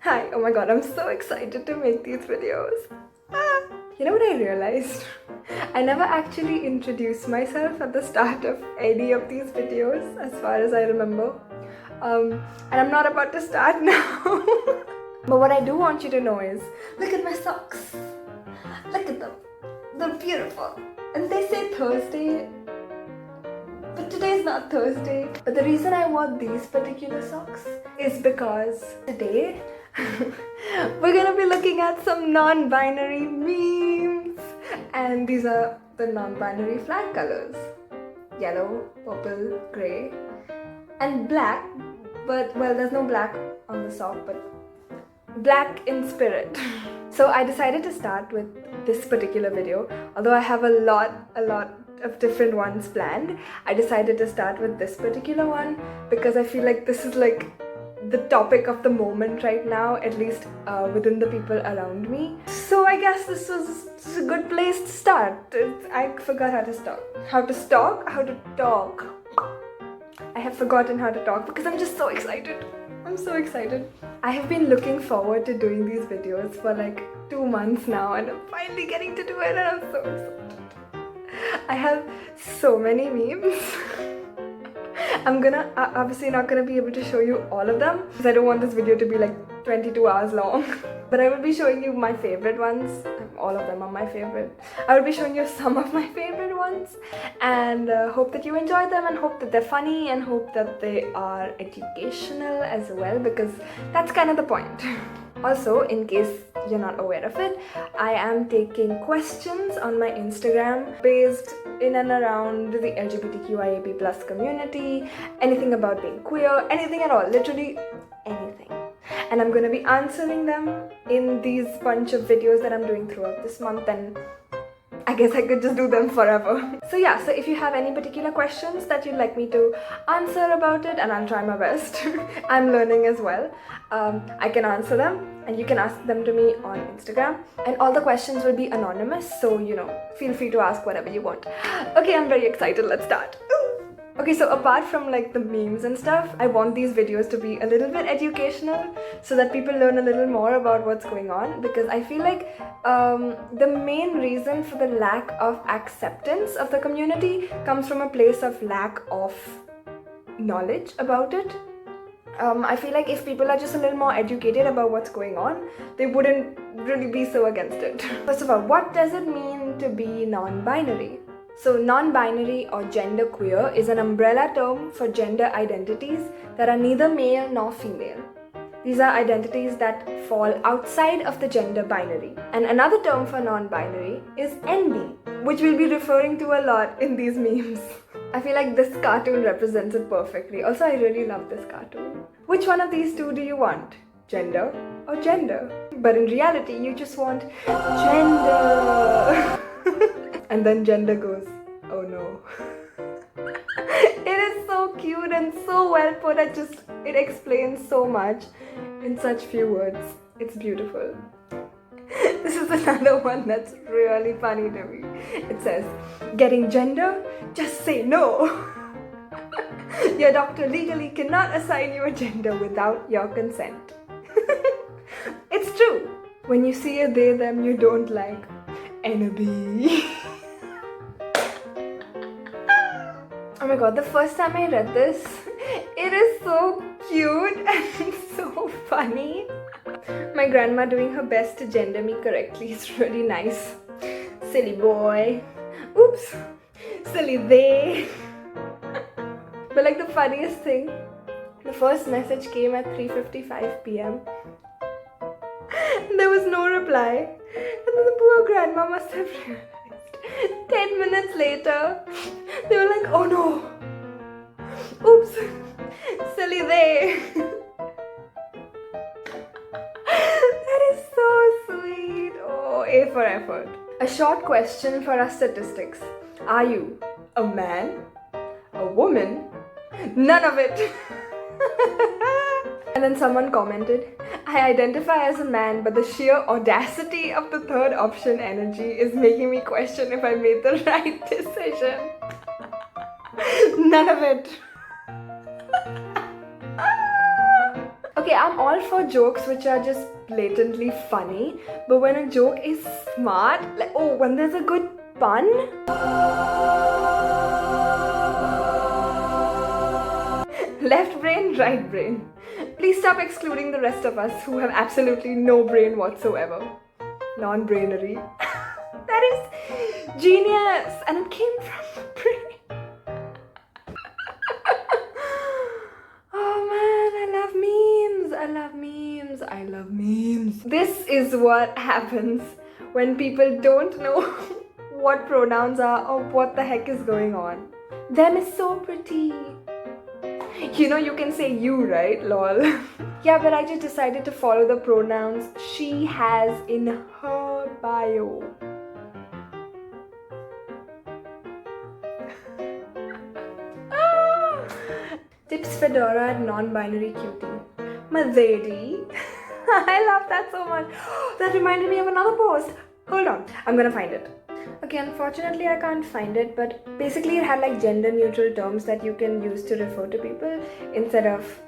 Hi, oh my god, I'm so excited to make these videos. You know what I realized? I never actually introduced myself at the start of any of these videos, as far as I remember. And I'm not about to start now. But what I do want you to know is, look at my socks. Look at them. They're beautiful. And they say Thursday, but today's not Thursday. But the reason I wore these particular socks is because today we're gonna be looking at some non-binary memes. And these are the non-binary flag colors. Yellow, purple, grey, and black. But, well, there's no black on the sock, but black in spirit. So I decided to start with this particular video. Although I have a lot of different ones planned, I decided to start with this particular one because I feel like this is like the topic of the moment right now, at least within the people around me. So I guess this is a good place to start. I forgot how to talk. I have forgotten how to talk because I'm just so excited. I'm so excited. I have been looking forward to doing these videos for like 2 months now, and I'm finally getting to do it, and I'm so excited. I have so many memes. I'm obviously not gonna be able to show you all of them because I don't want this video to be like 22 hours long. But I will be showing you my favorite ones. All of them are my favorite. I will be showing you some of my favorite ones, and hope that you enjoy them, and hope that they're funny, and hope that they are educational as well, because that's kind of the point. Also, in case you're not aware of it, I am taking questions on my Instagram based in and around the LGBTQIAP+ community, anything about being queer, anything at all, literally anything. And I'm going to be answering them in these bunch of videos that I'm doing throughout this month, and I guess I could just do them forever. So yeah, so if you have any particular questions that you'd like me to answer about it, and I'll try my best. I'm learning as well. I can answer them, and you can ask them to me on Instagram. And all the questions will be anonymous, so you know, feel free to ask whatever you want. Okay, I'm very excited. Let's start. Okay, so apart from like the memes and stuff, I want these videos to be a little bit educational so that people learn a little more about what's going on, because I feel like the main reason for the lack of acceptance of the community comes from a place of lack of knowledge about it. I feel like if people are just a little more educated about what's going on, they wouldn't really be so against it. First of all, what does it mean to be non-binary? So non-binary or genderqueer is an umbrella term for gender identities that are neither male nor female. These are identities that fall outside of the gender binary. And another term for non-binary is NB, which we'll be referring to a lot in these memes. I feel like this cartoon represents it perfectly. Also, I really love this cartoon. Which one of these two do you want? Gender or gender? But in reality, you just want gender. And then gender goes, oh no. It is so cute and so well put. It explains so much in such few words. It's beautiful. This is another one that's really funny to me. It says, getting gender? Just say no. Your doctor legally cannot assign you a gender without your consent. It's true. When you see a they, them you don't like, and a bee. Oh my god, the first time I read this, it is so cute and so funny. My grandma doing her best to gender me correctly is really nice. Silly boy. Oops. Silly they. But like the funniest thing, the first message came at 3:55 p.m. There was no reply. And then the poor grandma must have realized 10 minutes later, they were like, oh no, oops, silly they. That is so sweet. Oh, A for effort. A short question for our statistics. Are you a man, a woman, none of it? And then someone commented, I identify as a man, but the sheer audacity of the third option energy is making me question if I made the right decision. None of it. Okay, I'm all for jokes which are just blatantly funny, but when a joke is smart, like, oh, when there's a good pun. Left brain, right brain. Please stop excluding the rest of us who have absolutely no brain whatsoever. Non-brainery. That is genius, and it came from the brain. Oh man, I love memes. I love memes. I love memes. This is what happens when people don't know what pronouns are or what the heck is going on. Them is so pretty. You know, you can say you, right? Lol. Yeah, but I just decided to follow the pronouns she has in her bio. Tips Fedora at non-binary cutie. Mazedi. I love that so much. That reminded me of another post. Hold on, I'm gonna find it. Okay, unfortunately I can't find it, but basically it had like gender neutral terms that you can use to refer to people instead of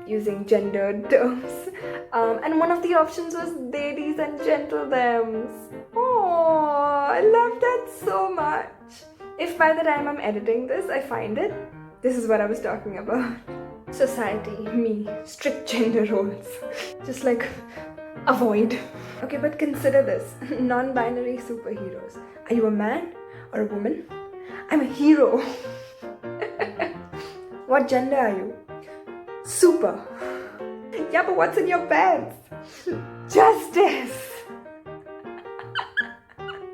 using gendered terms. And one of the options was ladies and gentle thems. Oh, I love that so much. If by the time I'm editing this I find it, this is what I was talking about. Society, me, strict gender roles. Just like avoid. Okay, but consider this. Non-binary superheroes. Are you a man or a woman? I'm a hero. What gender are you? Super. Yeah, but what's in your pants? Justice.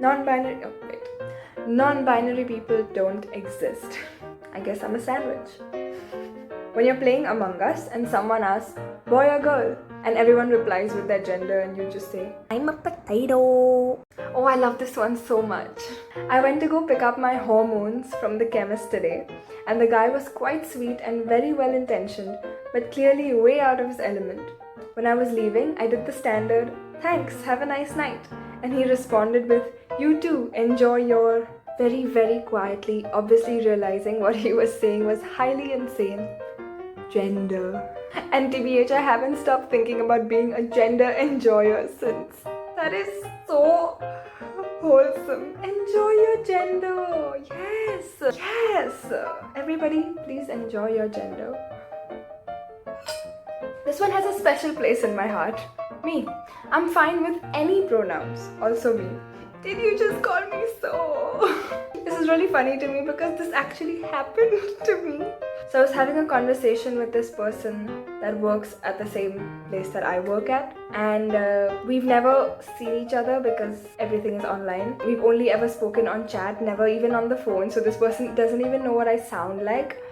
Non-binary, oh wait. Non-binary people don't exist. I guess I'm a sandwich. When you're playing Among Us and someone asks, boy or girl? And everyone replies with their gender and you just say, I'm a potato. Oh, I love this one so much. I went to go pick up my hormones from the chemist today, and the guy was quite sweet and very well intentioned, but clearly way out of his element. When I was leaving, I did the standard, thanks, have a nice night. And he responded with, you too, enjoy your... Very, very quietly, obviously realizing what he was saying was highly insane. Gender. And TBH, I haven't stopped thinking about being a gender enjoyer since. That is so wholesome. Enjoy your gender. Yes. Yes. Everybody, please enjoy your gender. This one has a special place in my heart. Me. I'm fine with any pronouns. Also me. Did you just call me so? This is really funny to me because this actually happened to me. So I was having a conversation with this person that works at the same place that I work at, and we've never seen each other because everything is online. We've only ever spoken on chat, never even on the phone, so this person doesn't even know what I sound like.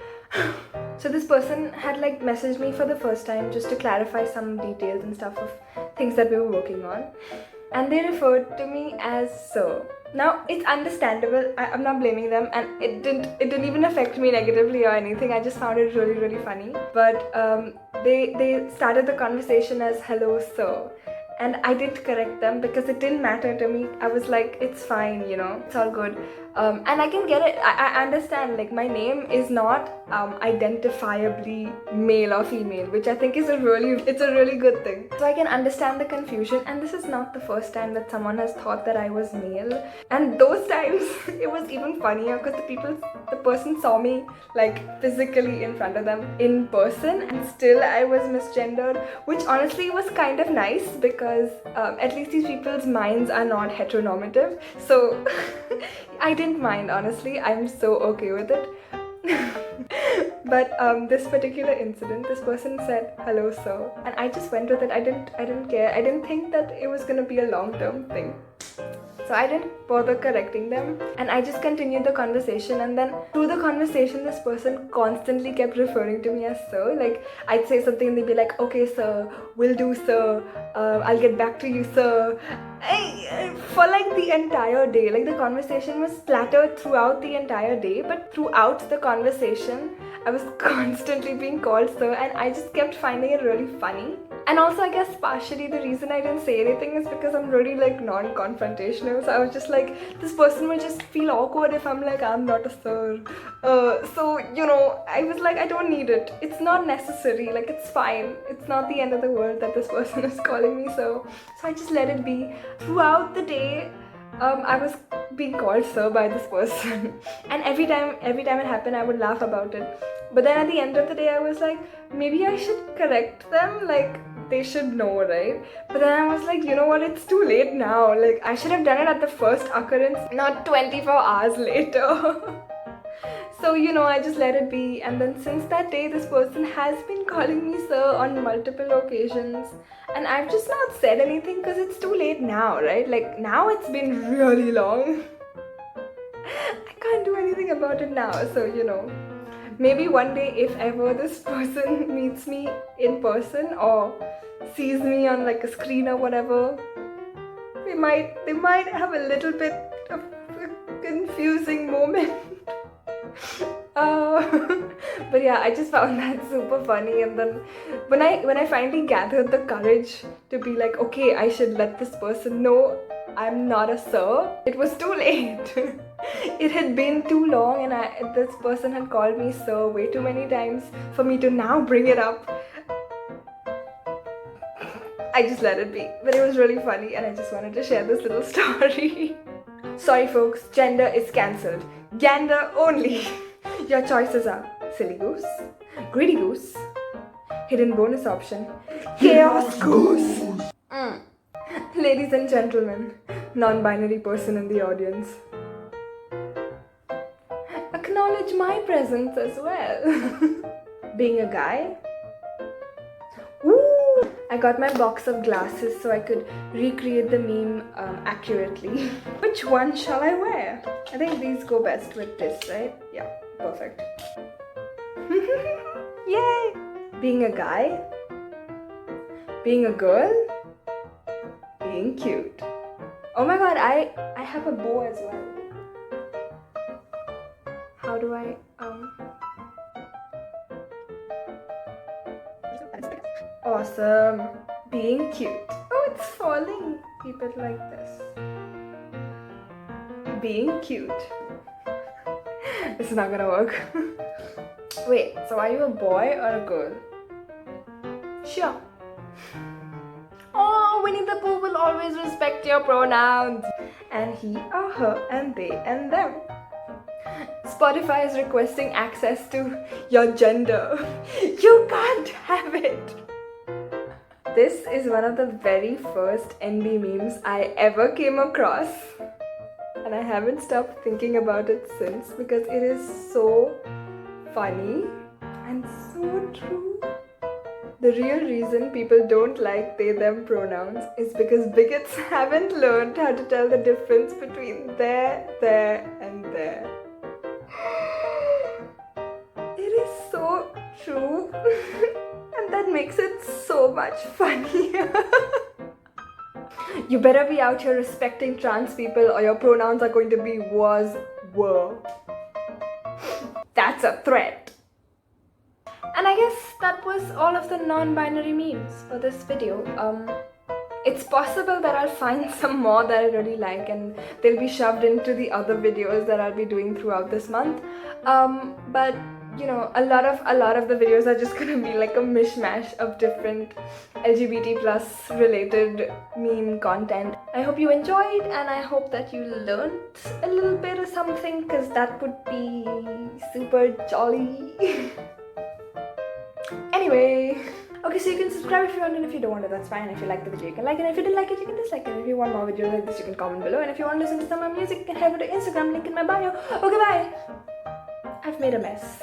So this person had like messaged me for the first time just to clarify some details and stuff of things that we were working on, and they referred to me as sir. Now it's understandable, I'm not blaming them, and it didn't even affect me negatively or anything. I just found it really funny. But they started the conversation as hello sir, and I didn't correct them because it didn't matter to me. I was like, it's fine, you know, it's all good. And I can get it. I understand, like, my name is not identifiably male or female, which I think is a really good thing. So I can understand the confusion, and this is not the first time that someone has thought that I was male. And those times it was even funnier because the person saw me like physically in front of them in person, and still I was misgendered, which honestly was kind of nice because at least these people's minds are not heteronormative. So I didn't mind, honestly. I'm so okay with it. But this particular incident, this person said hello sir, and I just went with it. I didn't care. I didn't think that it was gonna be a long-term thing. So I didn't bother correcting them, and I just continued the conversation. And then through the conversation, this person constantly kept referring to me as sir. Like, I'd say something and they'd be like, okay sir, will do sir, I'll get back to you sir. For like the entire day, like the conversation was splattered throughout the entire day, but throughout the conversation I was constantly being called sir, and I just kept finding it really funny. And also, I guess partially the reason I didn't say anything is because I'm really like non-confrontational. So I was just like, this person will just feel awkward if I'm like, I'm not a sir. So, you know, I was like, I don't need it. It's not necessary. Like, it's fine. It's not the end of the world that this person is calling me so. So I just let it be. Throughout the day, I was being called sir by this person. And every time it happened, I would laugh about it. But then at the end of the day, I was like, maybe I should correct them. Like, they should know, right? But then I was like, you know what, it's too late now. Like, I should have done it at the first occurrence, not 24 hours later. So, you know, I just let it be. And then since that day, this person has been calling me sir on multiple occasions. And I've just not said anything because it's too late now, right? Like, now it's been really long. I can't do anything about it now. So, you know, maybe one day, if ever this person meets me in person or sees me on like a screen or whatever, they might have a little bit of a confusing moment. But yeah, I just found that super funny. And then when I finally gathered the courage to be like, okay, I should let this person know I'm not a sir, it was too late. It had been too long, and this person had called me sir way too many times for me to now bring it up. I just let it be. But it was really funny, and I just wanted to share this little story. Sorry folks, gender is cancelled. Gander only. Your choices are silly goose, greedy goose, hidden bonus option, chaos goose. Ladies and gentlemen, non-binary person in the audience, acknowledge my presence as well. Being a guy. Ooh! I got my box of glasses so I could recreate the meme accurately. Which one shall I wear? I think these go best with this, right? Yeah, perfect. Yay! Being a guy, being a girl, being cute. Oh my god, I have a bow as well. How do I Awesome. Being cute. Oh, it's falling. Keep it like this. Being cute. This is not gonna work. Wait, so are you a boy or a girl? Sure. Oh, Winnie the Pooh will always respect your pronouns. And he or her and they and them. Spotify is requesting access to your gender. You can't have it. This is one of the very first NB memes I ever came across. And I haven't stopped thinking about it since because it is so funny and so true. The real reason people don't like they them pronouns is because bigots haven't learned how to tell the difference between there, and there. It is so true. And that makes it so much funnier. You better be out here respecting trans people or your pronouns are going to be was, were. That's a threat. And I guess that was all of the non-binary memes for this video. It's possible that I'll find some more that I really like and they'll be shoved into the other videos that I'll be doing throughout this month. But you know, a lot of the videos are just gonna be like a mishmash of different LGBT plus related meme content. I hope you enjoyed and I hope that you learned a little bit of something because that would be super jolly. Anyway, okay, so you can subscribe if you want and if you don't want it, that's fine. If you like the video, you can like it. And if you didn't like it, you can dislike it. And if you want more videos like this, you can comment below. And if you want to listen to some of my music, you can head over to Instagram, link in my bio. Okay, bye! I've made a mess.